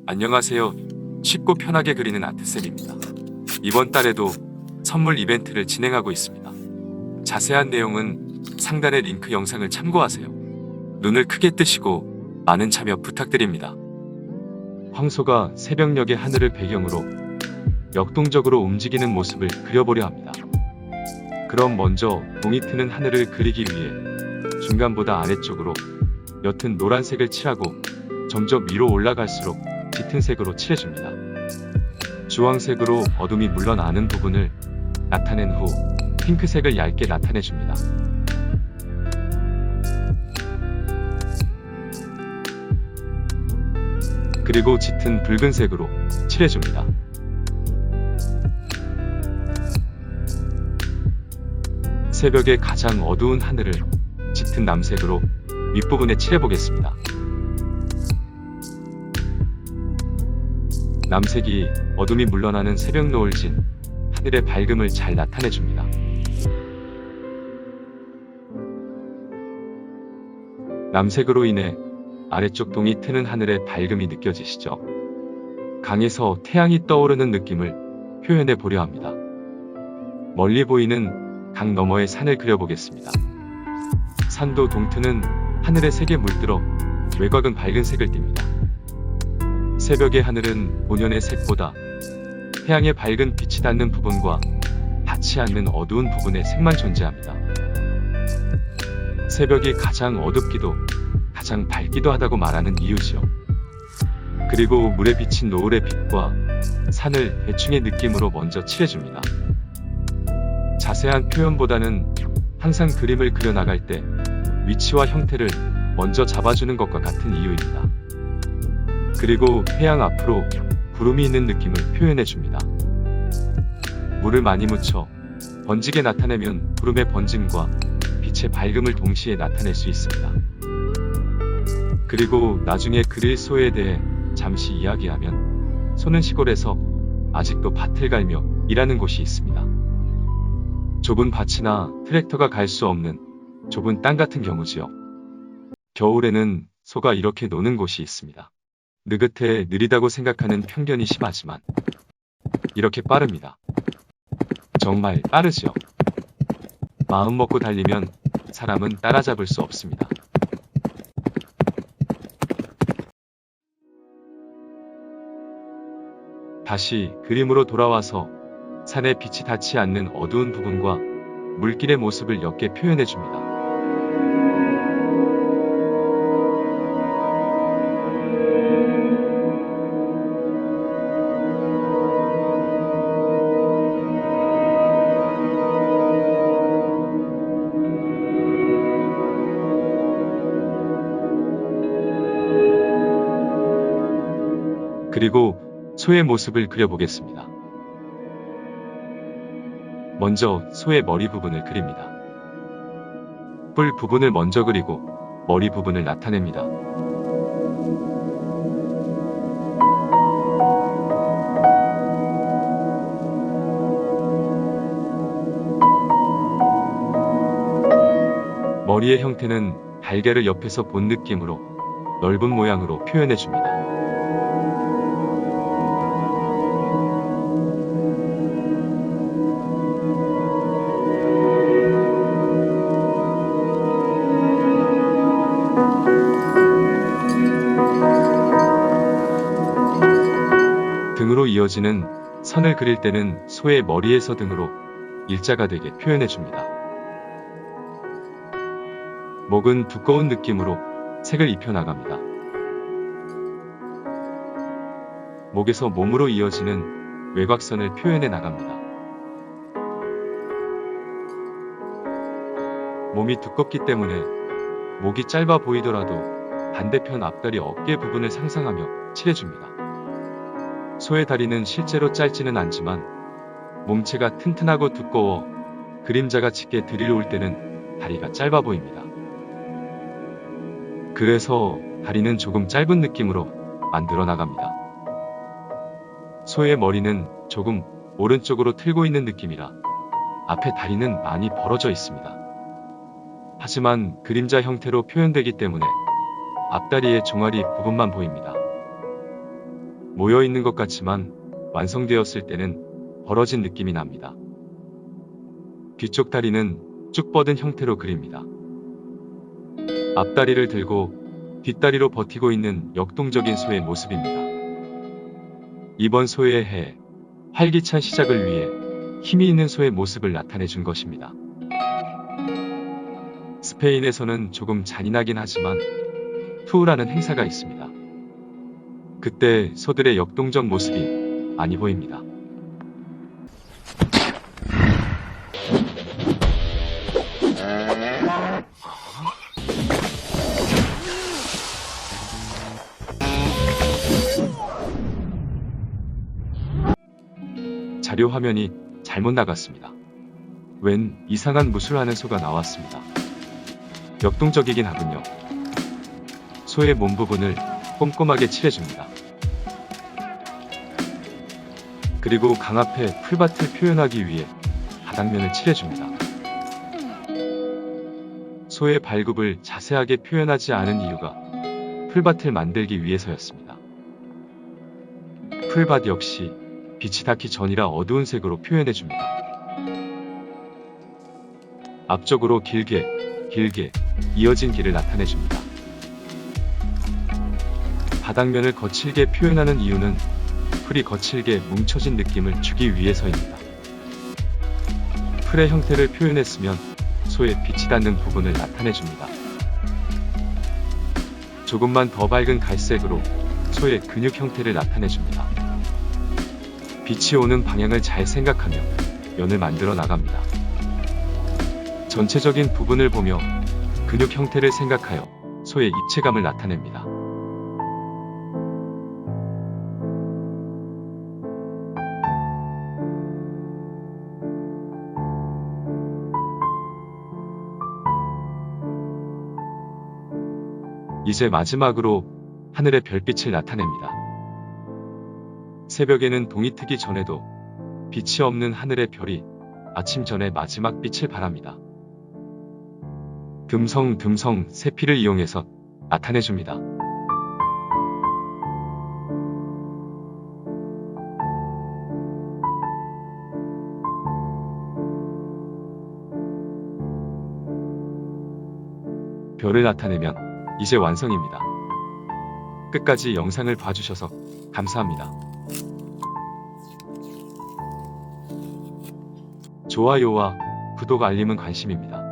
안녕하세요. 쉽고 편하게 그리는 아트쌤입니다. 이번 달에도 선물 이벤트를 진행하고 있습니다. 자세한 내용은 상단의 링크 영상을 참고하세요. 눈을 크게 뜨시고 많은 참여 부탁드립니다. 황소가 새벽녘의 하늘을 배경으로 역동적으로 움직이는 모습을 그려보려 합니다. 그럼 먼저 동이 트는 하늘을 그리기 위해 중간보다 아래쪽으로 옅은 노란색을 칠하고 점점 위로 올라갈수록 짙은 색으로 칠해줍니다. 주황색으로 어둠이 물러나는 부분을 나타낸 후 핑크색을 얇게 나타내줍니다. 그리고 짙은 붉은색으로 칠해줍니다. 새벽의 가장 어두운 하늘을 짙은 남색으로 윗부분에 칠해보겠습니다. 남색이 어둠이 물러나는 새벽 노을 진 하늘의 밝음을 잘 나타내줍니다. 남색으로 인해 아래쪽 동이 트는 하늘의 밝음이 느껴지시죠? 강에서 태양이 떠오르는 느낌을 표현해 보려 합니다. 멀리 보이는 강 너머의 산을 그려보겠습니다. 산도 동트는 하늘의 색에 물들어 외곽은 밝은 색을 띱니다. 새벽의 하늘은 본연의 색보다 태양의 밝은 빛이 닿는 부분과 닿지 않는 어두운 부분의 색만 존재합니다. 새벽이 가장 어둡기도 가장 밝기도 하다고 말하는 이유지요. 그리고 물에 비친 노을의 빛과 산을 대충의 느낌으로 먼저 칠해줍니다. 자세한 표현보다는 항상 그림을 그려나갈 때 위치와 형태를 먼저 잡아주는 것과 같은 이유입니다. 그리고 해양 앞으로 구름이 있는 느낌을 표현해줍니다. 물을 많이 묻혀 번지게 나타내면 구름의 번짐과 빛의 밝음을 동시에 나타낼 수 있습니다. 그리고 나중에 그릴 소에 대해 잠시 이야기하면 소는 시골에서 아직도 밭을 갈며 일하는 곳이 있습니다. 좁은 밭이나 트랙터가 갈 수 없는 좁은 땅 같은 경우지요. 겨울에는 소가 이렇게 노는 곳이 있습니다. 느긋해 느리다고 생각하는 편견이 심하지만 이렇게 빠릅니다. 정말 빠르지요. 마음 먹고 달리면 사람은 따라잡을 수 없습니다. 다시 그림으로 돌아와서 산에 빛이 닿지 않는 어두운 부분과 물길의 모습을 옅게 표현해줍니다. 그리고 소의 모습을 그려보겠습니다. 먼저 소의 머리 부분을 그립니다. 뿔 부분을 먼저 그리고 머리 부분을 나타냅니다. 머리의 형태는 달걀을 옆에서 본 느낌으로 넓은 모양으로 표현해줍니다. 등으로 이어지는 선을 그릴 때는 소의 머리에서 등으로 일자가 되게 표현해줍니다. 목은 두꺼운 느낌으로 색을 입혀나갑니다. 목에서 몸으로 이어지는 외곽선을 표현해 나갑니다. 몸이 두껍기 때문에 목이 짧아 보이더라도 반대편 앞다리 어깨 부분을 상상하며 칠해줍니다. 소의 다리는 실제로 짧지는 않지만 몸체가 튼튼하고 두꺼워 그림자가 짙게 들이올 때는 다리가 짧아 보입니다. 그래서 다리는 조금 짧은 느낌으로 만들어 나갑니다. 소의 머리는 조금 오른쪽으로 틀고 있는 느낌이라 앞에 다리는 많이 벌어져 있습니다. 하지만 그림자 형태로 표현되기 때문에 앞다리의 종아리 부분만 보입니다. 모여 있는 것 같지만 완성되었을 때는 벌어진 느낌이 납니다. 뒤쪽 다리는 쭉 뻗은 형태로 그립니다. 앞다리를 들고 뒷다리로 버티고 있는 역동적인 소의 모습입니다. 이번 소의 해, 활기찬 시작을 위해 힘이 있는 소의 모습을 나타내 준 것입니다. 스페인에서는 조금 잔인하긴 하지만 투우라는 행사가 있습니다. 그때 소들의 역동적 모습이 많이 보입니다. 자료 화면이 잘못 나갔습니다. 웬 이상한 무술하는 소가 나왔습니다. 역동적이긴 하군요. 소의 몸 부분을 꼼꼼하게 칠해줍니다. 그리고 강 앞에 풀밭을 표현하기 위해 바닥면을 칠해줍니다. 소의 발굽을 자세하게 표현하지 않은 이유가 풀밭을 만들기 위해서였습니다. 풀밭 역시 빛이 닿기 전이라 어두운 색으로 표현해줍니다. 앞쪽으로 길게 이어진 길을 나타내줍니다. 바닥면을 거칠게 표현하는 이유는 풀이 거칠게 뭉쳐진 느낌을 주기 위해서입니다. 풀의 형태를 표현했으면 소의 빛이 닿는 부분을 나타내줍니다. 조금만 더 밝은 갈색으로 소의 근육 형태를 나타내줍니다. 빛이 오는 방향을 잘 생각하며 면을 만들어 나갑니다. 전체적인 부분을 보며 근육 형태를 생각하여 소의 입체감을 나타냅니다. 이제 마지막으로 하늘의 별빛을 나타냅니다. 새벽에는 동이 트기 전에도 빛이 없는 하늘의 별이 아침 전에 마지막 빛을 발합니다. 듬성듬성 세피를 이용해서 나타내줍니다. 별을 나타내면 이제 완성입니다. 끝까지 영상을 봐주셔서 감사합니다. 좋아요와 구독 알림은 관심입니다.